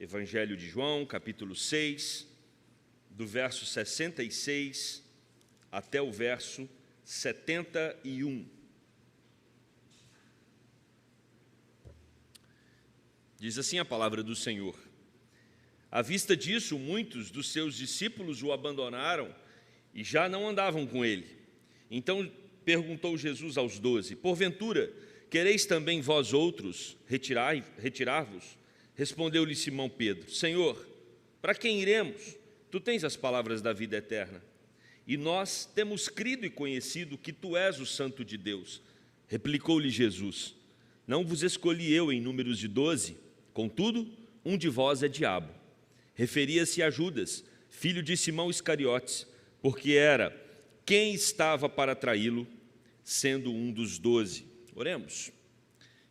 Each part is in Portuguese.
Evangelho de João, capítulo 6, do verso 66 até o verso 71. Diz assim a palavra do Senhor: à vista disso, muitos dos seus discípulos o abandonaram e já não andavam com ele. Então perguntou Jesus aos 12: porventura, quereis também vós outros retirar-vos? Respondeu-lhe Simão Pedro: Senhor, para quem iremos? Tu tens as palavras da vida eterna. E nós temos crido e conhecido que tu és o Santo de Deus. Replicou-lhe Jesus: não vos escolhi eu em números de 12, contudo, um de vós é diabo. Referia-se a Judas, filho de Simão Iscariotes, porque era quem estava para traí-lo, sendo um dos 12. Oremos.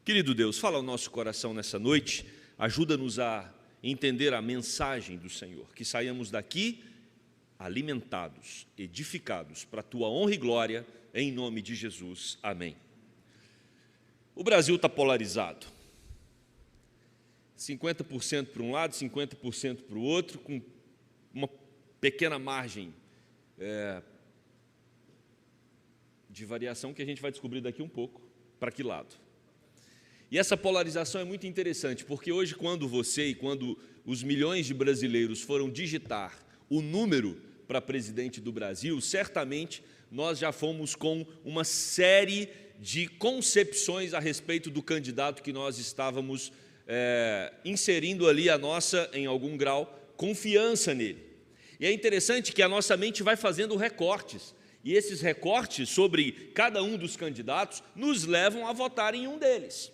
Querido Deus, fala ao nosso coração nessa noite, ajuda-nos a entender a mensagem do Senhor, que saiamos daqui alimentados, edificados para a Tua honra e glória, em nome de Jesus. Amém. O Brasil está polarizado. 50% para um lado, 50% para o outro, com uma pequena margem de variação que a gente vai descobrir daqui um pouco, para que lado. E essa polarização é muito interessante, porque hoje, quando os milhões de brasileiros foram digitar o número para presidente do Brasil, certamente nós já fomos com uma série de concepções a respeito do candidato que nós estávamos inserindo ali a nossa, em algum grau, confiança nele. E é interessante que a nossa mente vai fazendo recortes, e esses recortes sobre cada um dos candidatos nos levam a votar em um deles.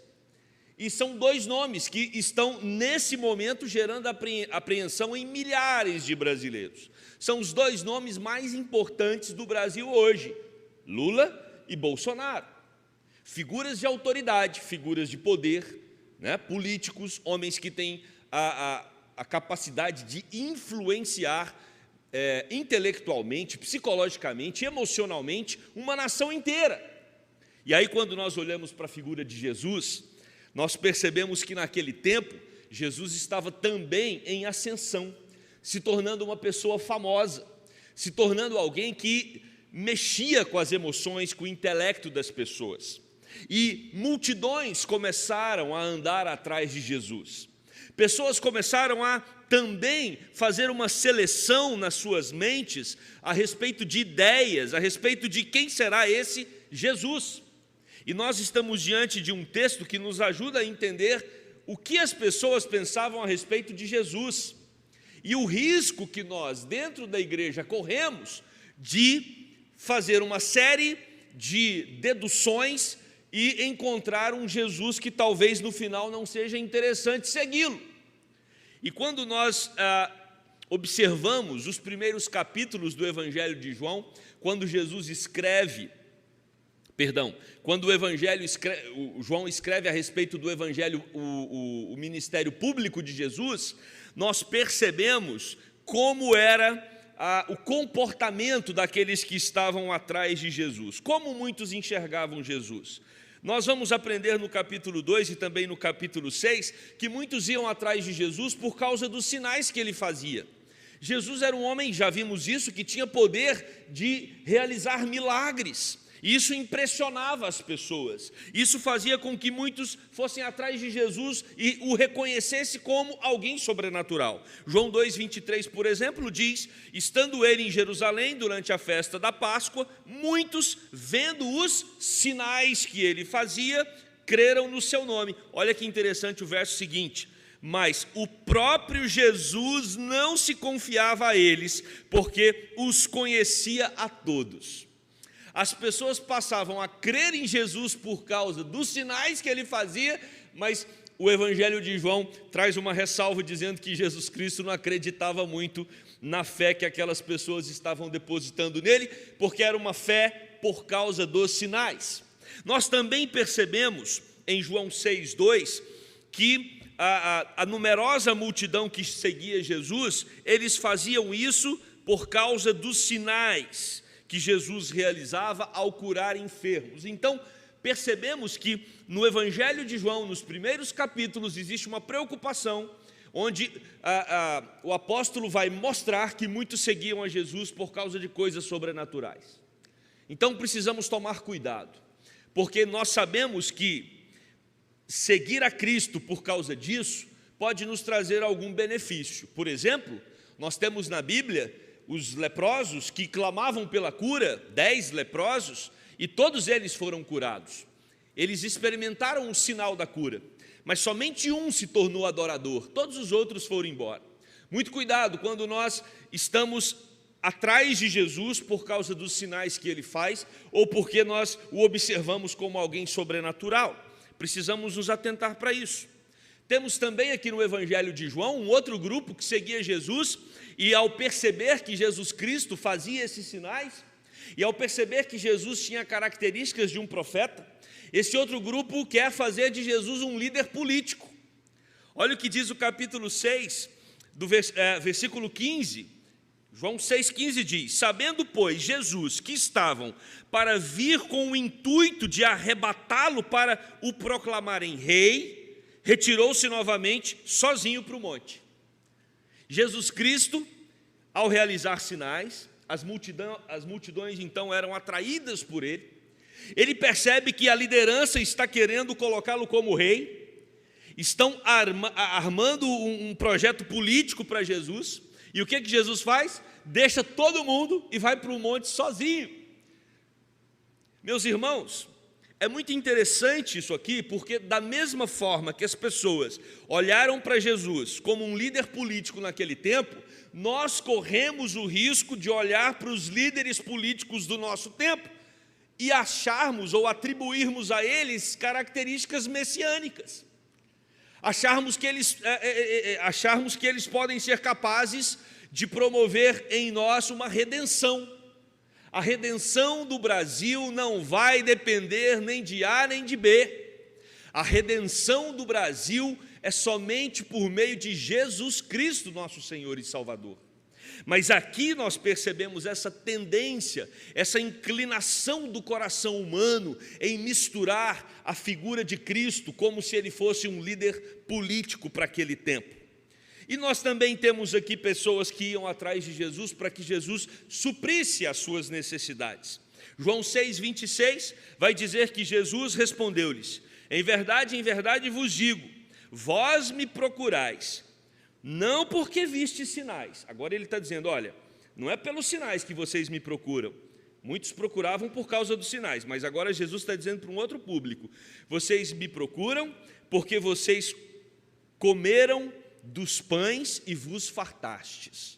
E são dois nomes que estão, nesse momento, gerando apreensão em milhares de brasileiros. São os dois nomes mais importantes do Brasil hoje: Lula e Bolsonaro. Figuras de autoridade, figuras de poder, políticos, homens que têm a capacidade de influenciar intelectualmente, psicologicamente, emocionalmente, uma nação inteira. E aí, quando nós olhamos para a figura de Jesus, nós percebemos que naquele tempo, Jesus estava também em ascensão, se tornando uma pessoa famosa, se tornando alguém que mexia com as emoções, com o intelecto das pessoas. E multidões começaram a andar atrás de Jesus. Pessoas começaram a também fazer uma seleção nas suas mentes a respeito de ideias, a respeito de quem será esse Jesus. E nós estamos diante de um texto que nos ajuda a entender o que as pessoas pensavam a respeito de Jesus. E o risco que nós, dentro da igreja, corremos de fazer uma série de deduções e encontrar um Jesus que talvez no final não seja interessante segui-lo. E quando nós observamos os primeiros capítulos do Evangelho de João, quando João escreve a respeito do Evangelho, o ministério público de Jesus, nós percebemos como era o comportamento daqueles que estavam atrás de Jesus, como muitos enxergavam Jesus. Nós vamos aprender no capítulo 2 e também no capítulo 6 que muitos iam atrás de Jesus por causa dos sinais que ele fazia. Jesus era um homem, já vimos isso, que tinha poder de realizar milagres. E isso impressionava as pessoas. Isso fazia com que muitos fossem atrás de Jesus e o reconhecessem como alguém sobrenatural. João 2,23, por exemplo, diz: estando ele em Jerusalém durante a festa da Páscoa, muitos, vendo os sinais que ele fazia, creram no seu nome. Olha que interessante o verso seguinte: mas o próprio Jesus não se confiava a eles, porque os conhecia a todos. As pessoas passavam a crer em Jesus por causa dos sinais que ele fazia, mas o Evangelho de João traz uma ressalva dizendo que Jesus Cristo não acreditava muito na fé que aquelas pessoas estavam depositando nele, porque era uma fé por causa dos sinais. Nós também percebemos em João 6,2 que a numerosa multidão que seguia Jesus, eles faziam isso por causa dos sinais que Jesus realizava ao curar enfermos. Então, percebemos que no Evangelho de João, nos primeiros capítulos, existe uma preocupação, onde o apóstolo vai mostrar que muitos seguiam a Jesus por causa de coisas sobrenaturais. Então precisamos tomar cuidado, porque nós sabemos que seguir a Cristo por causa disso pode nos trazer algum benefício. Por exemplo, nós temos na Bíblia os leprosos que clamavam pela cura, 10 leprosos, e todos eles foram curados. Eles experimentaram o sinal da cura, mas somente um se tornou adorador, todos os outros foram embora. Muito cuidado quando nós estamos atrás de Jesus por causa dos sinais que ele faz, ou porque nós o observamos como alguém sobrenatural. Precisamos nos atentar para isso. Temos também aqui no Evangelho de João um outro grupo que seguia Jesus, e ao perceber que Jesus Cristo fazia esses sinais, e ao perceber que Jesus tinha características de um profeta, esse outro grupo quer fazer de Jesus um líder político. Olha o que diz o capítulo 6, do versículo 15, João 6,15 diz: sabendo, pois, Jesus que estavam para vir com o intuito de arrebatá-lo para o proclamarem rei, retirou-se novamente sozinho para o monte. Jesus Cristo, ao realizar sinais, as multidões então eram atraídas por ele. Ele percebe que a liderança está querendo colocá-lo como rei, estão armando um projeto político para Jesus, e o que Jesus faz? Deixa todo mundo e vai para o monte sozinho. Meus irmãos, é muito interessante isso aqui, porque da mesma forma que as pessoas olharam para Jesus como um líder político naquele tempo, nós corremos o risco de olhar para os líderes políticos do nosso tempo e acharmos ou atribuirmos a eles características messiânicas. Acharmos que eles podem ser capazes de promover em nós uma redenção. A redenção do Brasil não vai depender nem de A nem de B. A redenção do Brasil é somente por meio de Jesus Cristo, nosso Senhor e Salvador. Mas aqui nós percebemos essa tendência, essa inclinação do coração humano em misturar a figura de Cristo como se ele fosse um líder político para aquele tempo. E nós também temos aqui pessoas que iam atrás de Jesus para que Jesus suprisse as suas necessidades. João 6,26 vai dizer que Jesus respondeu-lhes: em verdade vos digo, vós me procurais, não porque vistes sinais. Agora ele está dizendo, olha, não é pelos sinais que vocês me procuram. Muitos procuravam por causa dos sinais, mas agora Jesus está dizendo para um outro público: vocês me procuram porque vocês comeram dos pães e vos fartastes.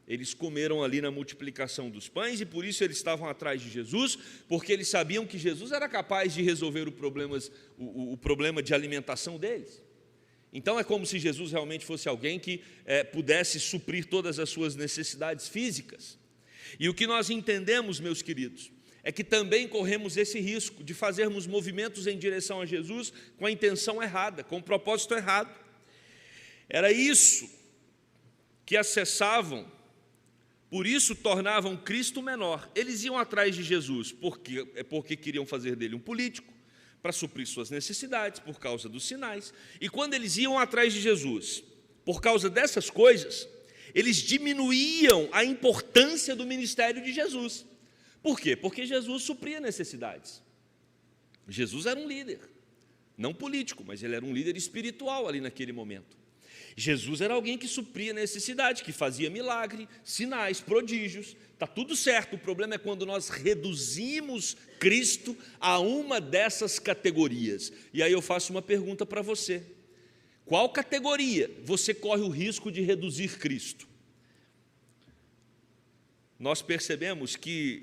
Eles comeram ali na multiplicação dos pães e por isso eles estavam atrás de Jesus, porque eles sabiam que Jesus era capaz de resolver o problema de alimentação deles. Então é como se Jesus realmente fosse alguém que pudesse suprir todas as suas necessidades físicas. E o que nós entendemos, meus queridos, é que também corremos esse risco de fazermos movimentos em direção a Jesus com a intenção errada, com o propósito errado. Era isso que acessavam, por isso tornavam Cristo menor. Eles iam atrás de Jesus porque queriam fazer dele um político, para suprir suas necessidades, por causa dos sinais. E quando eles iam atrás de Jesus, por causa dessas coisas, eles diminuíam a importância do ministério de Jesus. Por quê? Porque Jesus supria necessidades. Jesus era um líder, não político, mas ele era um líder espiritual ali naquele momento. Jesus era alguém que supria necessidade, que fazia milagre, sinais, prodígios. Está tudo certo, o problema é quando nós reduzimos Cristo a uma dessas categorias. E aí eu faço uma pergunta para você: qual categoria você corre o risco de reduzir Cristo? Nós percebemos que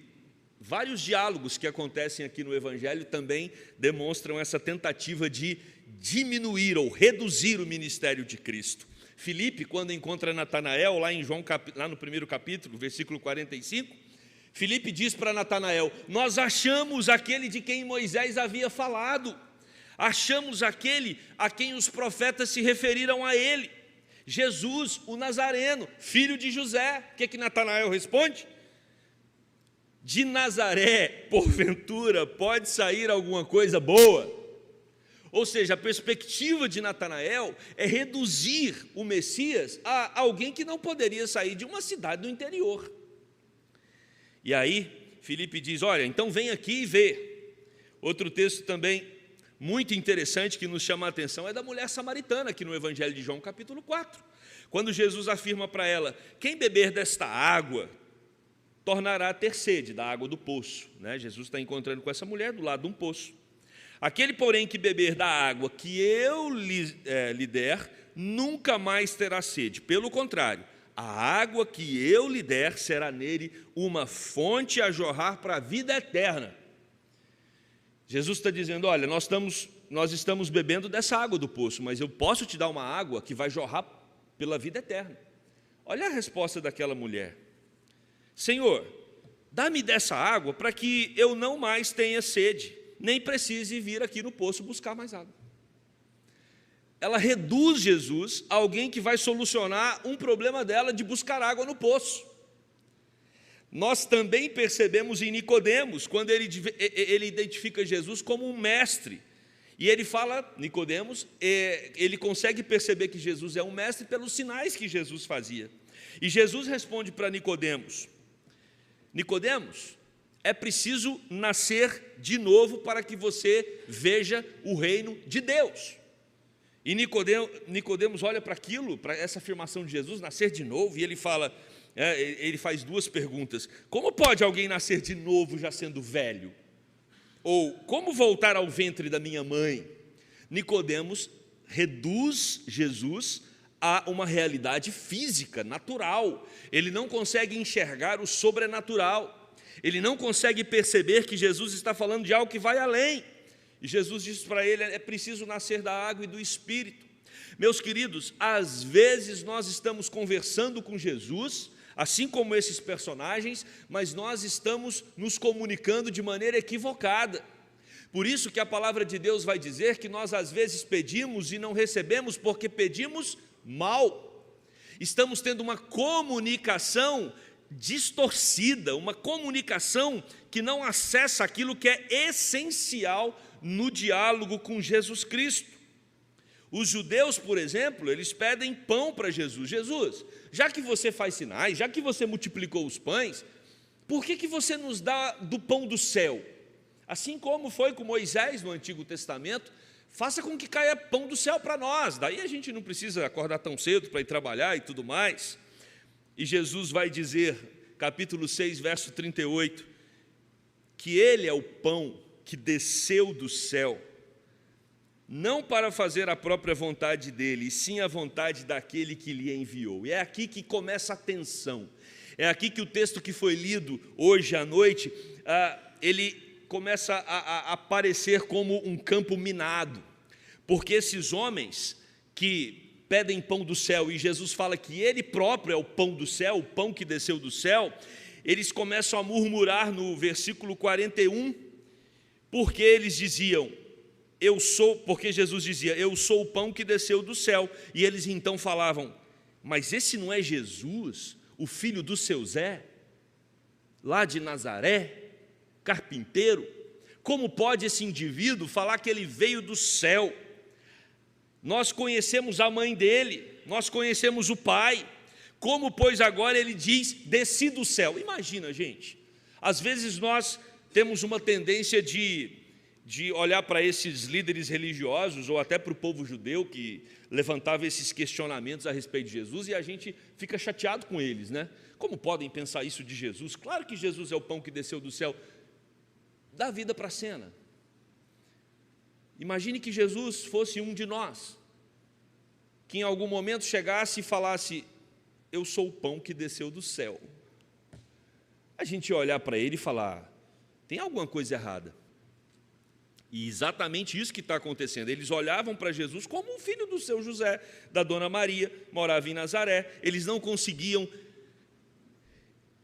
vários diálogos que acontecem aqui no Evangelho também demonstram essa tentativa de diminuir ou reduzir o ministério de Cristo. Filipe, quando encontra Natanael, lá no primeiro capítulo, versículo 45, Filipe diz para Natanael: nós achamos aquele de quem Moisés havia falado, achamos aquele a quem os profetas se referiram a ele, Jesus, o Nazareno, filho de José. O que Natanael responde? De Nazaré, porventura, pode sair alguma coisa boa? Ou seja, a perspectiva de Natanael é reduzir o Messias a alguém que não poderia sair de uma cidade do interior. E aí, Filipe diz: olha, então vem aqui e vê. Outro texto também muito interessante que nos chama a atenção é da mulher samaritana, aqui no Evangelho de João, capítulo 4. Quando Jesus afirma para ela: quem beber desta água tornará a ter sede, da água do poço. Jesus está encontrando com essa mulher do lado de um poço. Aquele, porém, que beber da água que eu lhe der, nunca mais terá sede. Pelo contrário, a água que eu lhe der será nele uma fonte a jorrar para a vida eterna. Jesus está dizendo: olha, nós estamos bebendo dessa água do poço, mas eu posso te dar uma água que vai jorrar pela vida eterna. Olha a resposta daquela mulher: Senhor, dá-me dessa água para que eu não mais tenha sede, nem precise vir aqui no poço buscar mais água. Ela reduz Jesus a alguém que vai solucionar um problema dela de buscar água no poço. Nós também percebemos em Nicodemos, quando ele identifica Jesus como um mestre. E ele fala, Nicodemos, ele consegue perceber que Jesus é um mestre pelos sinais que Jesus fazia. E Jesus responde para Nicodemos: Nicodemos, é preciso nascer de novo para que você veja o reino de Deus. E Nicodemos olha para aquilo, para essa afirmação de Jesus, nascer de novo, e ele fala, ele faz duas perguntas: como pode alguém nascer de novo já sendo velho? Ou como voltar ao ventre da minha mãe? Nicodemos reduz Jesus a uma realidade física, natural. Ele não consegue enxergar o sobrenatural. Ele não consegue perceber que Jesus está falando de algo que vai além. E Jesus diz para ele: é preciso nascer da água e do Espírito. Meus queridos, às vezes nós estamos conversando com Jesus, assim como esses personagens, mas nós estamos nos comunicando de maneira equivocada. Por isso que a palavra de Deus vai dizer que nós às vezes pedimos e não recebemos porque pedimos mal. Estamos tendo uma comunicação distorcida, uma comunicação que não acessa aquilo que é essencial no diálogo com Jesus Cristo. Os judeus, por exemplo, eles pedem pão para Jesus. Jesus, já que você faz sinais, já que você multiplicou os pães, por que você nos dá do pão do céu? Assim como foi com Moisés no Antigo Testamento, faça com que caia pão do céu para nós, daí a gente não precisa acordar tão cedo para ir trabalhar e tudo mais. E Jesus vai dizer, capítulo 6, verso 38, que Ele é o pão que desceu do céu, não para fazer a própria vontade dEle, e sim a vontade daquele que lhe enviou. E é aqui que começa a tensão. É aqui que o texto que foi lido hoje à noite, ele começa a aparecer como um campo minado, porque esses homens que pedem pão do céu, e Jesus fala que Ele próprio é o pão do céu, o pão que desceu do céu, eles começam a murmurar no versículo 41, porque eles diziam, porque Jesus dizia, eu sou o pão que desceu do céu, e eles então falavam, mas esse não é Jesus, o filho do seu Zé, lá de Nazaré, carpinteiro? Como pode esse indivíduo falar que ele veio do céu? Nós conhecemos a mãe dele, nós conhecemos o pai, como pois agora ele diz, desci do céu? Imagina, gente, às vezes nós temos uma tendência de olhar para esses líderes religiosos, ou até para o povo judeu que levantava esses questionamentos a respeito de Jesus, e a gente fica chateado com eles, né? Como podem pensar isso de Jesus? Claro que Jesus é o pão que desceu do céu. Dá vida para a cena. Imagine que Jesus fosse um de nós, que em algum momento chegasse e falasse, eu sou o pão que desceu do céu. A gente ia olhar para ele e falar, tem alguma coisa errada. E exatamente isso que está acontecendo. Eles olhavam para Jesus como um filho do seu José, da dona Maria, morava em Nazaré. Eles não conseguiam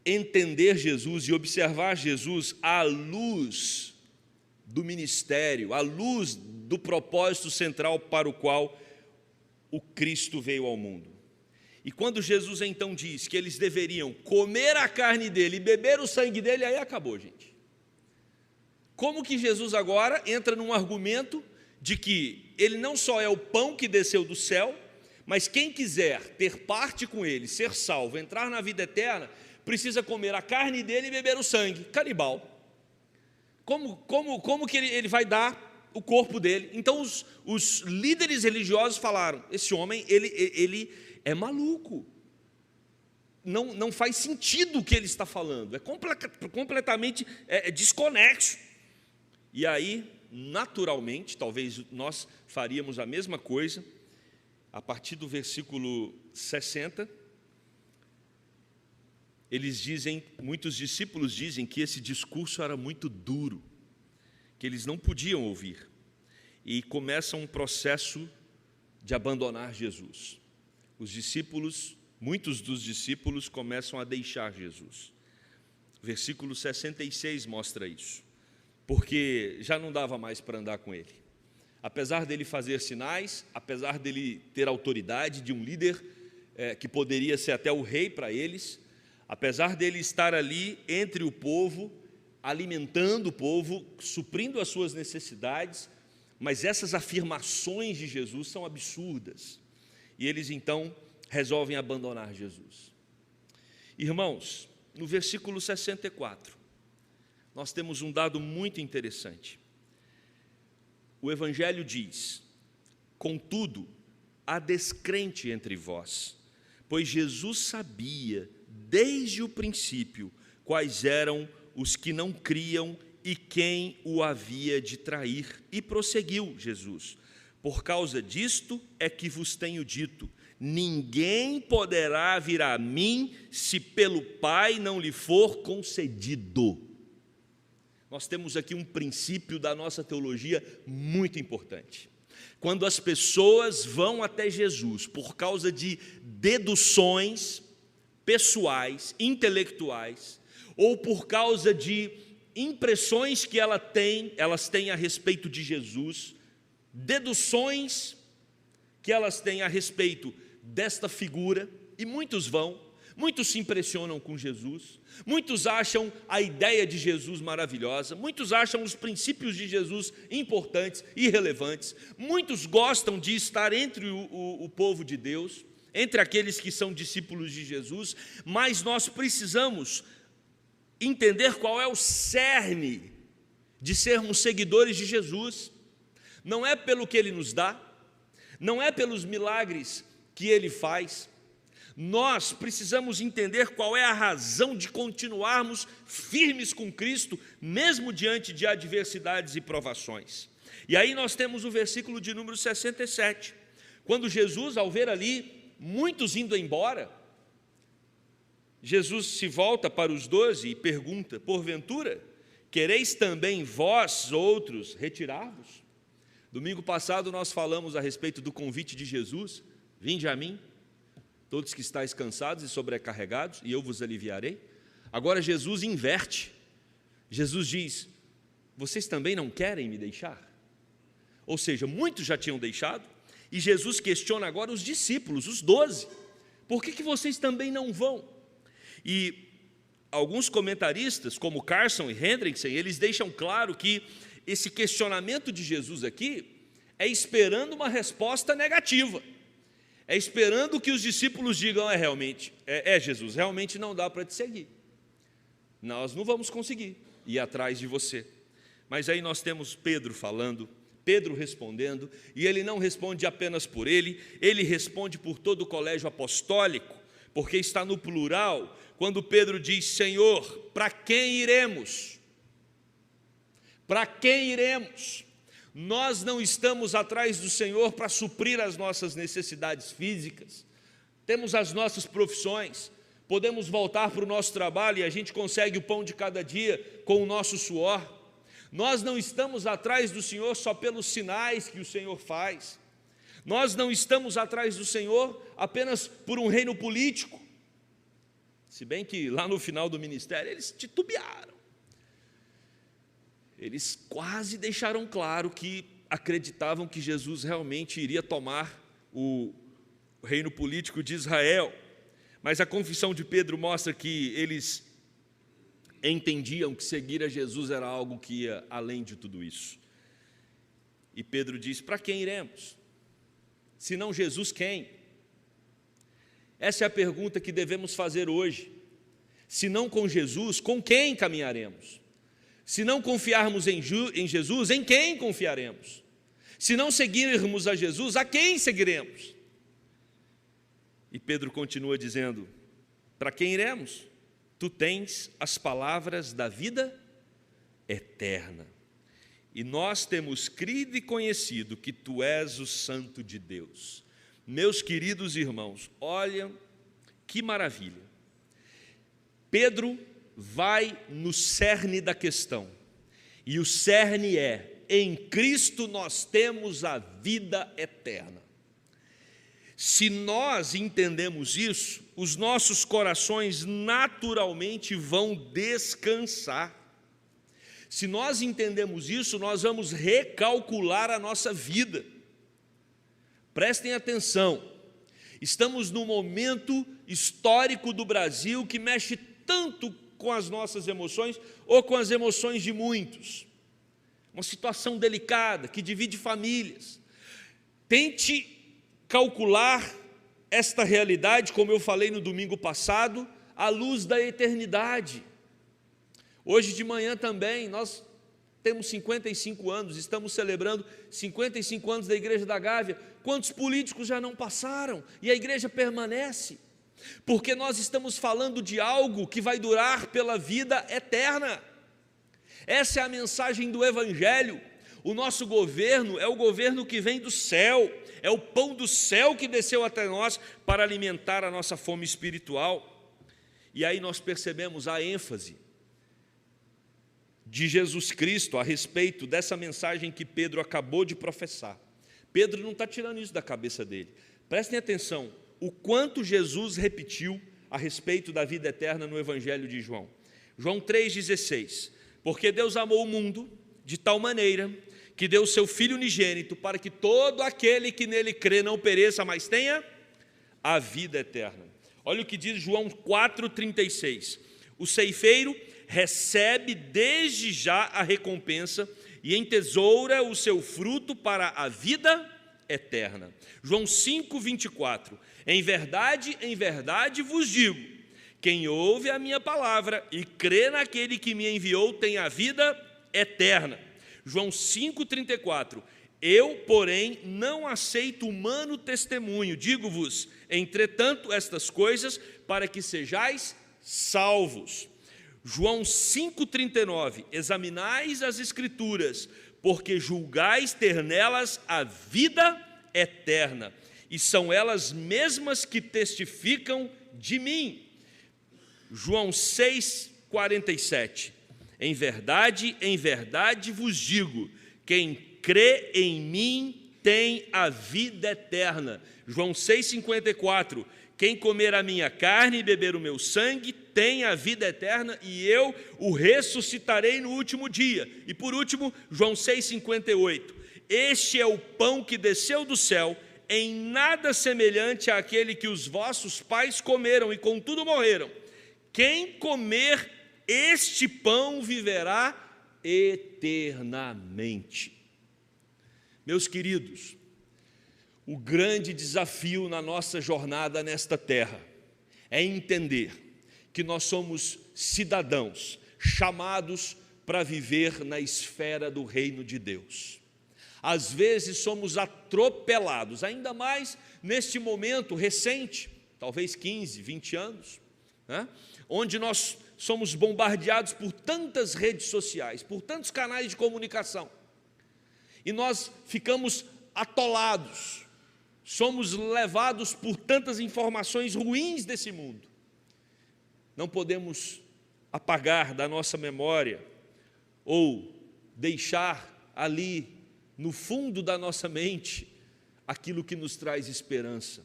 entender Jesus e observar Jesus à luz do ministério, à luz do propósito central para o qual o Cristo veio ao mundo. E quando Jesus então diz que eles deveriam comer a carne dele e beber o sangue dele, aí acabou, gente. Como que Jesus agora entra num argumento de que ele não só é o pão que desceu do céu, mas quem quiser ter parte com ele, ser salvo, entrar na vida eterna, precisa comer a carne dele e beber o sangue, canibal. Como que ele vai dar o corpo dele? Então os líderes religiosos falaram, esse homem, ele é maluco, não faz sentido o que ele está falando, é completamente desconexo. E aí, naturalmente, talvez nós faríamos a mesma coisa, a partir do versículo 60, muitos discípulos dizem que esse discurso era muito duro, que eles não podiam ouvir, e começa um processo de abandonar Jesus. Muitos dos discípulos começam a deixar Jesus. Versículo 66 mostra isso, porque já não dava mais para andar com ele. Apesar dele fazer sinais, apesar dele ter autoridade de um líder que poderia ser até o rei para eles, apesar dele estar ali entre o povo, alimentando o povo, suprindo as suas necessidades, mas essas afirmações de Jesus são absurdas. E eles então resolvem abandonar Jesus. Irmãos, no versículo 64, nós temos um dado muito interessante. O Evangelho diz: contudo, há descrente entre vós, pois Jesus sabia desde o princípio quais eram os que não criam e quem o havia de trair. E prosseguiu Jesus: por causa disto é que vos tenho dito, ninguém poderá vir a mim se pelo Pai não lhe for concedido. Nós temos aqui um princípio da nossa teologia muito importante. Quando as pessoas vão até Jesus por causa de deduções pessoais, intelectuais, ou por causa de impressões que elas têm a respeito de Jesus, deduções que elas têm a respeito desta figura, e muitos se impressionam com Jesus, muitos acham a ideia de Jesus maravilhosa, muitos acham os princípios de Jesus importantes e relevantes, muitos gostam de estar entre o povo de Deus, entre aqueles que são discípulos de Jesus, mas nós precisamos entender qual é o cerne de sermos seguidores de Jesus. Não é pelo que Ele nos dá, não é pelos milagres que Ele faz. Nós precisamos entender qual é a razão de continuarmos firmes com Cristo, mesmo diante de adversidades e provações. E aí nós temos o versículo de número 67, quando Jesus, ao ver ali muitos indo embora, Jesus se volta para os 12 e pergunta: porventura, quereis também vós outros retirar-vos? Domingo passado nós falamos a respeito do convite de Jesus: vinde a mim, todos que estáis cansados e sobrecarregados, e eu vos aliviarei. Agora Jesus inverte. Jesus diz: vocês também não querem me deixar? Ou seja, muitos já tinham deixado, e Jesus questiona agora os discípulos, os 12, por que vocês também não vão? E alguns comentaristas, como Carson e Hendrickson, eles deixam claro que esse questionamento de Jesus aqui é esperando uma resposta negativa, é esperando que os discípulos digam: Jesus, realmente não dá para te seguir, nós não vamos conseguir ir atrás de você. Mas aí nós temos Pedro falando, Pedro respondendo, e ele não responde apenas por ele responde por todo o colégio apostólico, porque está no plural, quando Pedro diz: Senhor, para quem iremos? Para quem iremos? Nós não estamos atrás do Senhor para suprir as nossas necessidades físicas, temos as nossas profissões, podemos voltar para o nosso trabalho e a gente consegue o pão de cada dia com o nosso suor. Nós não estamos atrás do Senhor só pelos sinais que o Senhor faz, nós não estamos atrás do Senhor apenas por um reino político, se bem que lá no final do ministério eles titubearam, eles quase deixaram claro que acreditavam que Jesus realmente iria tomar o reino político de Israel, mas a confissão de Pedro mostra que eles entendiam que seguir a Jesus era algo que ia além de tudo isso. E Pedro diz: para quem iremos? Se não Jesus, quem? Essa é a pergunta que devemos fazer hoje. Se não com Jesus, com quem caminharemos? Se não confiarmos em Jesus, em quem confiaremos? Se não seguirmos a Jesus, a quem seguiremos? E Pedro continua dizendo: para quem iremos? Tu tens as palavras da vida eterna. E nós temos crido e conhecido que tu és o Santo de Deus. Meus queridos irmãos, olha que maravilha. Pedro vai no cerne da questão. E o cerne é: em Cristo nós temos a vida eterna. Se nós entendemos isso, os nossos corações naturalmente vão descansar. Se nós entendemos isso, nós vamos recalcular a nossa vida. Prestem atenção, estamos num momento histórico do Brasil que mexe tanto com as nossas emoções ou com as emoções de muitos. Uma situação delicada que divide famílias. Tente calcular esta realidade, como eu falei no domingo passado, à luz da eternidade. Hoje de manhã também, nós temos 55 anos, estamos celebrando 55 anos da Igreja da Gávea. Quantos políticos já não passaram e a igreja permanece? Porque nós estamos falando de algo que vai durar pela vida eterna. Essa é a mensagem do Evangelho. O nosso governo é o governo que vem do céu, é o pão do céu que desceu até nós para alimentar a nossa fome espiritual. E aí nós percebemos a ênfase de Jesus Cristo a respeito dessa mensagem que Pedro acabou de professar. Pedro não está tirando isso da cabeça dele. Prestem atenção, o quanto Jesus repetiu a respeito da vida eterna no Evangelho de João. João 3,16, porque Deus amou o mundo de tal maneira que deu o seu Filho unigênito para que todo aquele que nele crê não pereça, mas tenha a vida eterna. Olha o que diz João 4,36, o ceifeiro recebe desde já a recompensa e entesoura o seu fruto para a vida eterna. João 5,24, em verdade vos digo, quem ouve a minha palavra e crê naquele que me enviou tem a vida eterna. João 5,34, eu, porém, não aceito humano testemunho, digo-vos, entretanto, estas coisas, para que sejais salvos. João 5,39, examinais as Escrituras, porque julgais ter nelas a vida eterna, e são elas mesmas que testificam de mim. João 6,47, em verdade vos digo, quem crê em mim tem a vida eterna. João 6,54, quem comer a minha carne e beber o meu sangue tem a vida eterna e eu o ressuscitarei no último dia. E por último, João 6,58, este é o pão que desceu do céu, em nada semelhante àquele que os vossos pais comeram e contudo morreram. Quem comer este pão viverá eternamente. Meus queridos, o grande desafio na nossa jornada nesta terra é entender que nós somos cidadãos chamados para viver na esfera do reino de Deus. Às vezes somos atropelados, ainda mais neste momento recente, talvez 15, 20 anos, né? Onde nós somos bombardeados por tantas redes sociais, por tantos canais de comunicação, e nós ficamos atolados, somos levados por tantas informações ruins desse mundo. Não podemos apagar da nossa memória ou deixar ali no fundo da nossa mente aquilo que nos traz esperança,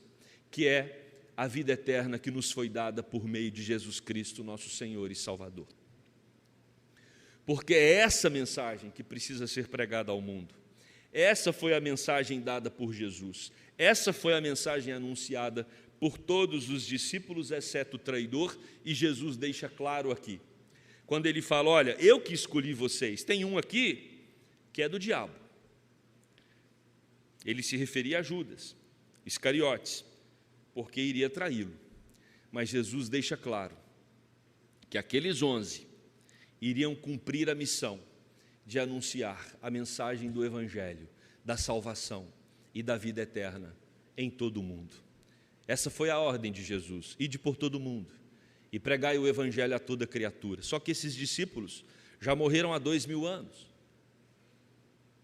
que é a vida eterna que nos foi dada por meio de Jesus Cristo, nosso Senhor e Salvador. Porque é essa mensagem que precisa ser pregada ao mundo. Essa foi a mensagem dada por Jesus. Essa foi a mensagem anunciada por todos os discípulos, exceto o traidor, e Jesus deixa claro aqui, quando ele fala, olha, eu que escolhi vocês, tem um aqui que é do diabo, Ele se referia a Judas Iscariotes, porque iria traí-lo. Mas Jesus deixa claro que aqueles 11 iriam cumprir a missão de anunciar a mensagem do Evangelho, da salvação e da vida eterna em todo o mundo. Essa foi a ordem de Jesus: ide por todo o mundo e pregai o Evangelho a toda criatura. Só que esses discípulos já morreram há 2000 anos,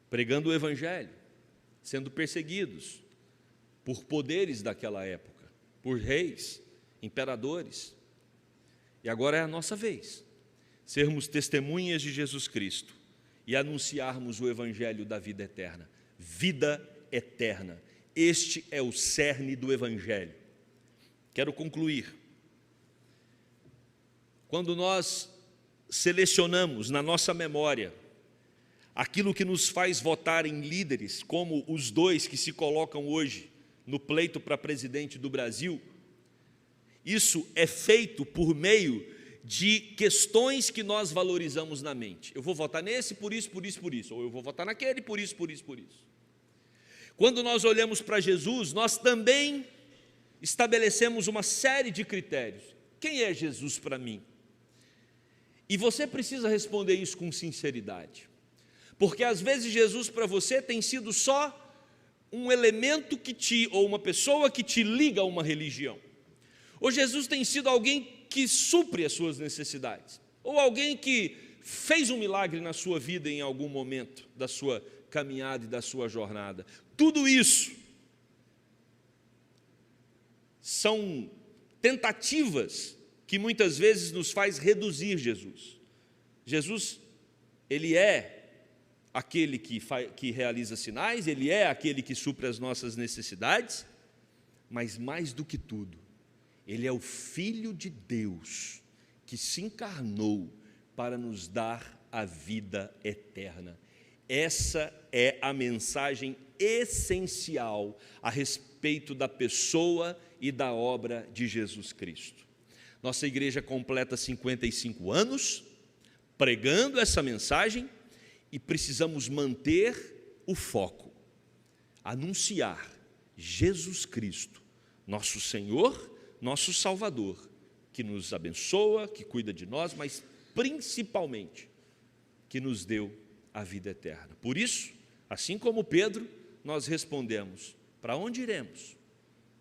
pregando o Evangelho, sendo perseguidos por poderes daquela época, por reis, imperadores. E agora é a nossa vez, sermos testemunhas de Jesus Cristo e anunciarmos o Evangelho da vida eterna. Vida eterna. Este é o cerne do Evangelho. Quero concluir. Quando nós selecionamos na nossa memória aquilo que nos faz votar em líderes, como os 2 que se colocam hoje no pleito para presidente do Brasil, isso é feito por meio de questões que nós valorizamos na mente. Eu vou votar nesse por isso, por isso, por isso. Ou eu vou votar naquele por isso, por isso, por isso. Quando nós olhamos para Jesus, nós também estabelecemos uma série de critérios. Quem é Jesus para mim? E você precisa responder isso com sinceridade. Porque às vezes Jesus para você tem sido só um elemento ou uma pessoa que te liga a uma religião. Ou Jesus tem sido alguém que supre as suas necessidades, ou alguém que fez um milagre na sua vida em algum momento da sua caminhada e da sua jornada. Tudo isso são tentativas que muitas vezes nos faz reduzir Jesus. Jesus, ele é aquele que realiza sinais, ele é aquele que supre as nossas necessidades, mas mais do que tudo, ele é o Filho de Deus que se encarnou para nos dar a vida eterna. Essa é a mensagem essencial a respeito da pessoa e da obra de Jesus Cristo. Nossa igreja completa 55 anos pregando essa mensagem e precisamos manter o foco, anunciar Jesus Cristo, nosso Senhor, nosso Salvador, que nos abençoa, que cuida de nós, mas principalmente que nos deu a vida eterna. Por isso, assim como Pedro, nós respondemos: para onde iremos,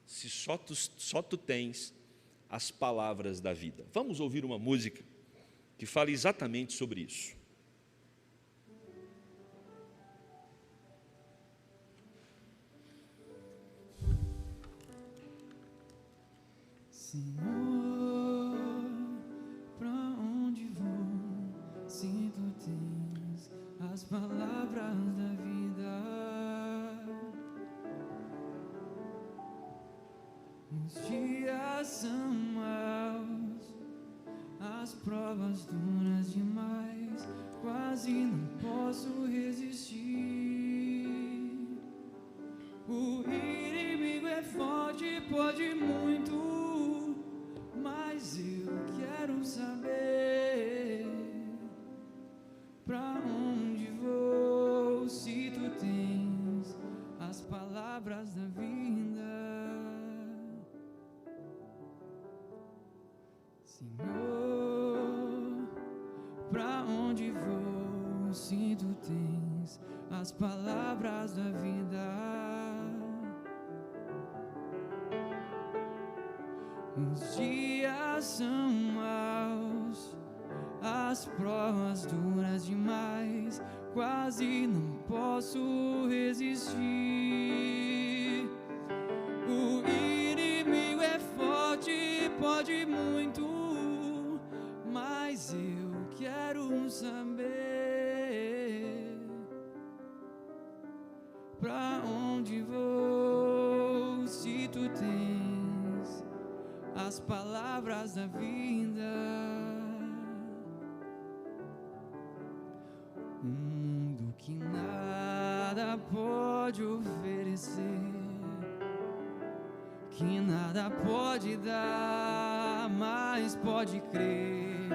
se só tu tens as palavras da vida? Vamos ouvir uma música que fala exatamente sobre isso. Senhor, pra onde vou, se tu tens as palavras da vida? Os dias são maus, as provas duras demais, quase não posso resistir. O inimigo é forte, pode muito, mas eu quero saber pra onde vou, se tu tens as palavras da vida. Senhor, pra onde vou, se tu tens as palavras da vida? Os dias são maus, as provas duras demais, quase não posso resistir. O inimigo é forte, pode muito, mas eu quero saber pra onde vou, se tu tens as palavras da vida. Um mundo que nada pode oferecer, que nada pode dar, mas pode crer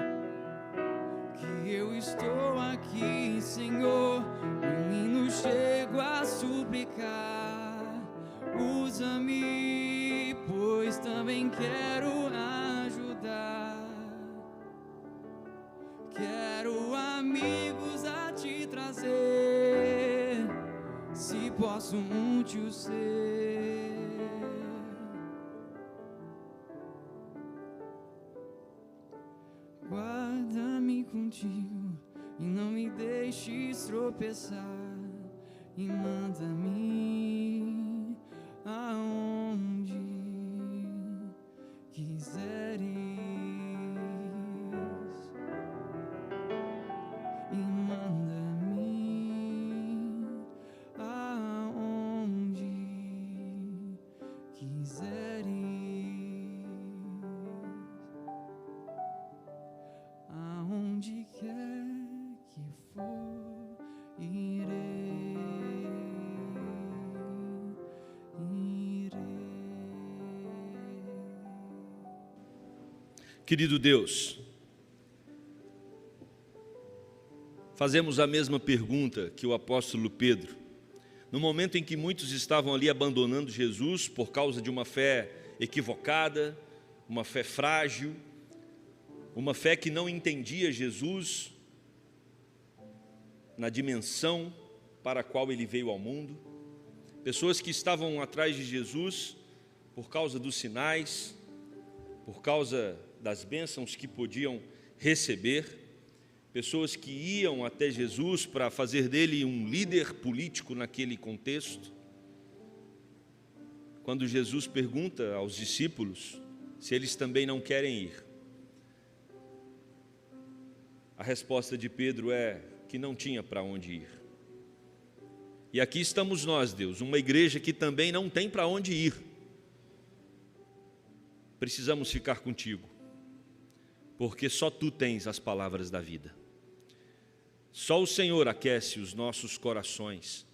que eu estou aqui, Senhor, menino, chego a suplicar. Usa-me, pois também quero ajudar. Quero amigos a te trazer, se posso útil ser. Guarda-me contigo e não me deixes tropeçar, e manda-me aonde quiseres, e manda-me aonde quiseres, aonde quer que for, irei. Querido Deus, fazemos a mesma pergunta que o apóstolo Pedro. No momento em que muitos estavam ali abandonando Jesus por causa de uma fé equivocada, uma fé frágil, uma fé que não entendia Jesus na dimensão para a qual ele veio ao mundo, pessoas que estavam atrás de Jesus por causa dos sinais, por causa das bênçãos que podiam receber, pessoas que iam até Jesus para fazer dele um líder político naquele contexto. Quando Jesus pergunta aos discípulos se eles também não querem ir, a resposta de Pedro é que não tinha para onde ir. E aqui estamos nós, Deus, uma igreja que também não tem para onde ir. Precisamos ficar contigo, porque só Tu tens as palavras da vida. Só o Senhor aquece os nossos corações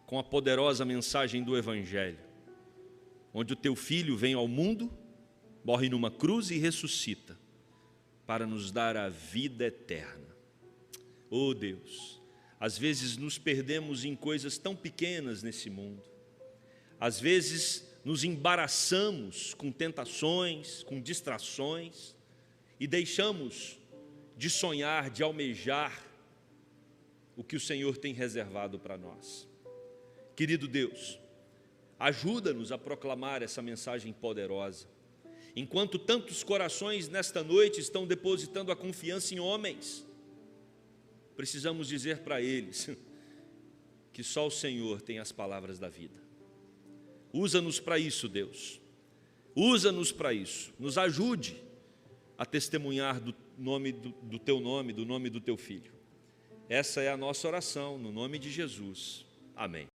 com a poderosa mensagem do Evangelho, onde o Teu Filho vem ao mundo, morre numa cruz e ressuscita, para nos dar a vida eterna. Oh Deus, às vezes nos perdemos em coisas tão pequenas nesse mundo, às vezes nos embaraçamos com tentações, com distrações, e deixamos de sonhar, de almejar o que o Senhor tem reservado para nós. Querido Deus, ajuda-nos a proclamar essa mensagem poderosa. Enquanto tantos corações nesta noite estão depositando a confiança em homens, precisamos dizer para eles que só o Senhor tem as palavras da vida. Usa-nos para isso, Deus. Usa-nos para isso. Nos ajude a testemunhar do Teu nome, do nome do Teu Filho. Essa é a nossa oração, no nome de Jesus. Amém.